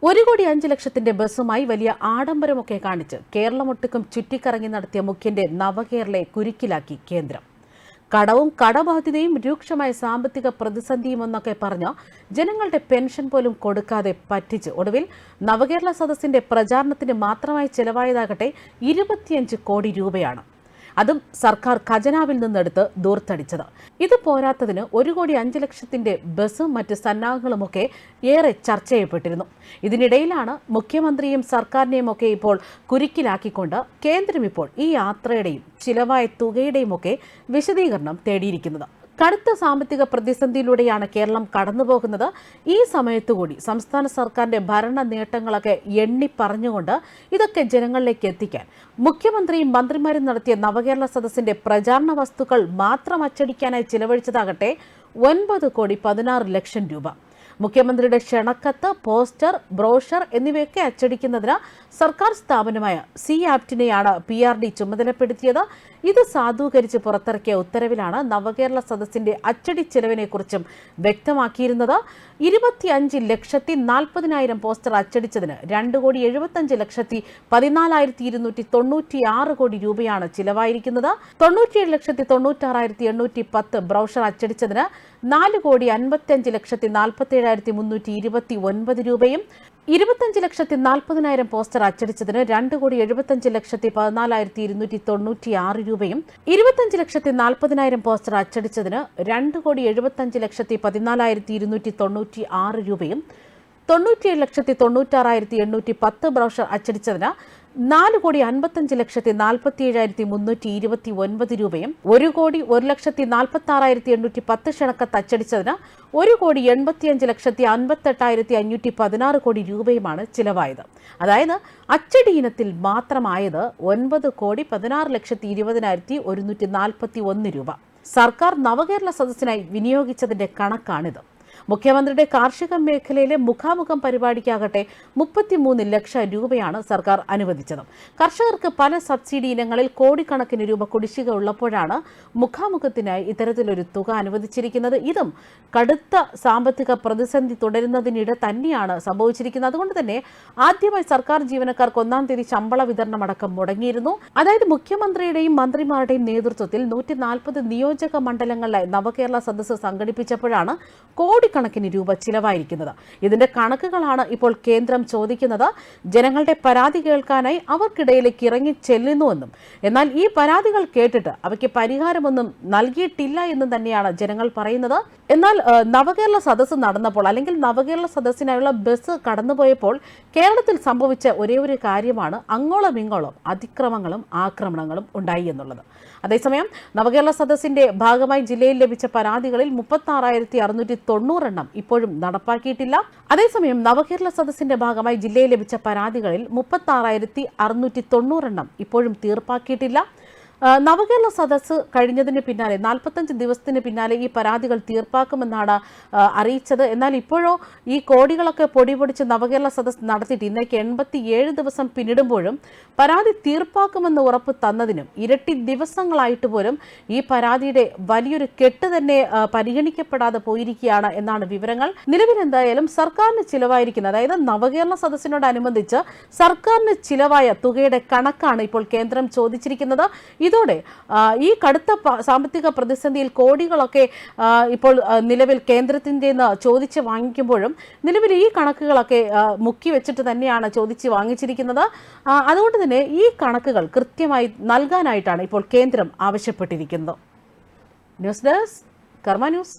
1,05,00,000 ബസ്സുമായി വലിയ ആഡംബരമൊക്കെ കാണിച്ച് കേരളമൊട്ടുക്കും ചുറ്റിക്കറങ്ങി നടത്തിയ മുഖ്യന്റെ നവകേരളയെ കുരുക്കിലാക്കി കേന്ദ്രം. കടവും കടബാധ്യതയും രൂക്ഷമായ സാമ്പത്തിക പ്രതിസന്ധിയും എന്നൊക്കെ പറഞ്ഞ് ജനങ്ങളുടെ പെൻഷൻ പോലും കൊടുക്കാതെ പറ്റിച്ച് ഒടുവിൽ നവകേരള സദസ്സിന്റെ പ്രചാരണത്തിന് മാത്രമായി ചെലവായതാകട്ടെ 25 കോടി രൂപയാണ്. അതും സർക്കാർ ഖജനാവിൽ നിന്നെടുത്ത് ദൂർത്തടിച്ചത്. ഇത് പോരാത്തതിന് 1,05,00,000 ബസ്സും മറ്റ് സന്നാഹങ്ങളുമൊക്കെ ഏറെ ചർച്ച ചെയ്യപ്പെട്ടിരുന്നു. ഇതിനിടയിലാണ് മുഖ്യമന്ത്രിയും സർക്കാരിനെയും ഒക്കെ ഇപ്പോൾ കുരുക്കിലാക്കിക്കൊണ്ട് കേന്ദ്രം ഇപ്പോൾ ഈ യാത്രയുടെയും ചിലവായ തുകയുടെയും ഒക്കെ വിശദീകരണം തേടിയിരിക്കുന്നത്. കടുത്ത സാമ്പത്തിക പ്രതിസന്ധിയിലൂടെയാണ് കേരളം കടന്നുപോകുന്നത്. ഈ സമയത്തുകൂടി സംസ്ഥാന സർക്കാരിന്റെ ഭരണ നേട്ടങ്ങളൊക്കെ എണ്ണി പറഞ്ഞുകൊണ്ട് ഇതൊക്കെ ജനങ്ങളിലേക്ക് എത്തിക്കാൻ മുഖ്യമന്ത്രിയും മന്ത്രിമാരും നടത്തിയ നവകേരള സദസ്സിന്റെ പ്രചാരണ വസ്തുക്കൾ മാത്രം അച്ചടിക്കാനായി ചിലവഴിച്ചതാകട്ടെ 9,16,00,000 രൂപ. മുഖ്യമന്ത്രിയുടെ ക്ഷണക്കത്ത്, പോസ്റ്റർ, ബ്രോഷർ എന്നിവയൊക്കെ അച്ചടിക്കുന്നതിന് സർക്കാർ സ്ഥാപനമായ CAPT-നെയാണ് PRD ചുമതലപ്പെടുത്തിയത്. ഇത് സാധൂകരിച്ച് പുറത്തിറക്കിയ ഉത്തരവിലാണ് നവകേരള സദസ്സിന്റെ അച്ചടി ചെലവിനെക്കുറിച്ചും വ്യക്തമാക്കിയിരുന്നത്. 25,40,000 പോസ്റ്റർ അച്ചടിച്ചതിന് 2,75,14,296 കോടി രൂപയാണ് ചിലവായിരിക്കുന്നത്. 97,96,810 ബ്രൗഷർ അച്ചടിച്ചതിന് 4,55,47,329 രൂപയും 25,40,000 പോസ്റ്റർ അച്ചടിച്ചതിന് 2,75,14,296 രൂപയും 25,40,000 പോസ്റ്റർ അച്ചടിച്ചതിന് 2,75,14,296 രൂപയും 97,96,810 ബ്രൗഷർ അച്ചടിച്ചതിന് 4,55,47,329 രൂപയും 1,01,46,810 ക്ഷണക്കത്ത് അച്ചടിച്ചതിന് 1,85,58,516 കോടി രൂപയുമാണ് ചിലവായത്. അതായത് അച്ചടി ഇനത്തിൽ മാത്രമായത് 9,16,20,141 രൂപ. സർക്കാർ നവകേരള സദസ്സിനായി വിനിയോഗിച്ചതിന്റെ കണക്കാണിത്. മുഖ്യമന്ത്രിയുടെ കാർഷിക മേഖലയിലെ മുഖാമുഖം പരിപാടിക്കാകട്ടെ 33 ലക്ഷം രൂപയാണ് സർക്കാർ അനുവദിച്ചത്. കർഷകർക്ക് പല സബ്സിഡി ഇനങ്ങളിൽ കോടിക്കണക്കിന് രൂപ കുടിശ്ശിക ഉള്ളപ്പോഴാണ് മുഖാമുഖത്തിനായി ഇത്തരത്തിലൊരു തുക അനുവദിച്ചിരിക്കുന്നത്. ഇതും കടുത്ത സാമ്പത്തിക പ്രതിസന്ധി തുടരുന്നതിനിടെ തന്നെയാണ് സംഭവിച്ചിരിക്കുന്നത്. അതുകൊണ്ട് തന്നെ ആദ്യമായി സർക്കാർ ജീവനക്കാർക്ക് 1-ാം തീയതി ശമ്പള വിതരണം അടക്കം മുടങ്ങിയിരുന്നു. അതായത് മുഖ്യമന്ത്രിയുടെയും മന്ത്രിമാരുടെയും നേതൃത്വത്തിൽ 140 നിയോജക മണ്ഡലങ്ങളിലെ നവകേരള സദസ്സ് സംഘടിപ്പിച്ചപ്പോഴാണ് കോടിക്കണക്കിന് രൂപ ചിലവായിരിക്കുന്നത്. ഇതിന്റെ കണക്കുകളാണ് ഇപ്പോൾ കേന്ദ്രം ചോദിക്കുന്നത്. ജനങ്ങളുടെ പരാതി കേൾക്കാനായി അവർക്കിടയിലേക്ക് ഇറങ്ങി ചെല്ലുന്നുവെന്നും എന്നാൽ ഈ പരാതികൾ കേട്ടിട്ട് അവയ്ക്ക് പരിഹാരമൊന്നും നൽകിയിട്ടില്ല എന്നും തന്നെയാണ് ജനങ്ങൾ പറയുന്നത്. എന്നാൽ നവകേരള സദസ്സ് നടന്നപ്പോൾ അല്ലെങ്കിൽ നവകേരള സദസ്സിനായുള്ള ബസ് കടന്നുപോയപ്പോൾ കേരളത്തിൽ സംഭവിച്ച ഒരേ ഒരു കാര്യമാണ് അങ്ങോളം ഇങ്ങോളം അതിക്രമങ്ങളും ആക്രമണങ്ങളും ഉണ്ടായി എന്നുള്ളത്. അതേസമയം നവകേരള സദസ്സിന്റെ ഭാഗമായി ജില്ലയിൽ ലഭിച്ച പരാതികളിൽ 36,690 എണ്ണം ഇപ്പോഴും നടപ്പാക്കിയിട്ടില്ല. അതേസമയം നവകേരള സദസ്സിന്റെ ഭാഗമായി ജില്ലയിൽ ലഭിച്ച പരാതികളിൽ 36,690 എണ്ണം ഇപ്പോഴും തീർപ്പാക്കിയിട്ടില്ല. നവകേരള സദസ്സ് കഴിഞ്ഞതിന് പിന്നാലെ 45 ദിവസത്തിന് പിന്നാലെ ഈ പരാതികൾ തീർപ്പാക്കുമെന്നാണ് അറിയിച്ചത്. എന്നാൽ ഇപ്പോഴോ ഈ കോടികളൊക്കെ പൊടിപൊടിച്ച് നവകേരള സദസ്സ് നടത്തിയിട്ട് ഇന്നേക്ക് 87 ദിവസം പിന്നിടുമ്പോഴും പരാതി തീർപ്പാക്കുമെന്ന് ഉറപ്പ് തന്നതിനും ഇരട്ടി ദിവസങ്ങളായിട്ട് പോലും ഈ പരാതിയുടെ വലിയൊരു കെട്ട് തന്നെ പരിഗണിക്കപ്പെടാതെ പോയിരിക്കുകയാണ് എന്നാണ് വിവരങ്ങൾ. നിലവിൽ എന്തായാലും സർക്കാരിന് ചിലവായിരിക്കുന്നത്, അതായത് നവകേരള സദസ്സിനോടനുബന്ധിച്ച് സർക്കാരിന് ചിലവായ തുകയുടെ കണക്കാണ് ഇപ്പോൾ കേന്ദ്രം ചോദിച്ചിരിക്കുന്നത്. ഇതോടെ ഈ കടുത്ത സാമ്പത്തിക പ്രതിസന്ധിയിൽ കോടികളൊക്കെ ഇപ്പോൾ നിലവിൽ കേന്ദ്രത്തിൻ്റെ ചോദിച്ച് വാങ്ങിക്കുമ്പോഴും നിലവിൽ ഈ കണക്കുകളൊക്കെ മുക്കി വെച്ചിട്ട് തന്നെയാണ് ചോദിച്ച് വാങ്ങിച്ചിരിക്കുന്നത്. അതുകൊണ്ട് തന്നെ ഈ കണക്കുകൾ കൃത്യമായി നൽകാനായിട്ടാണ് ഇപ്പോൾ കേന്ദ്രം ആവശ്യപ്പെട്ടിരിക്കുന്നത്. ന്യൂസ് ഡെസ്ക് കർമ്മ ന്യൂസ്.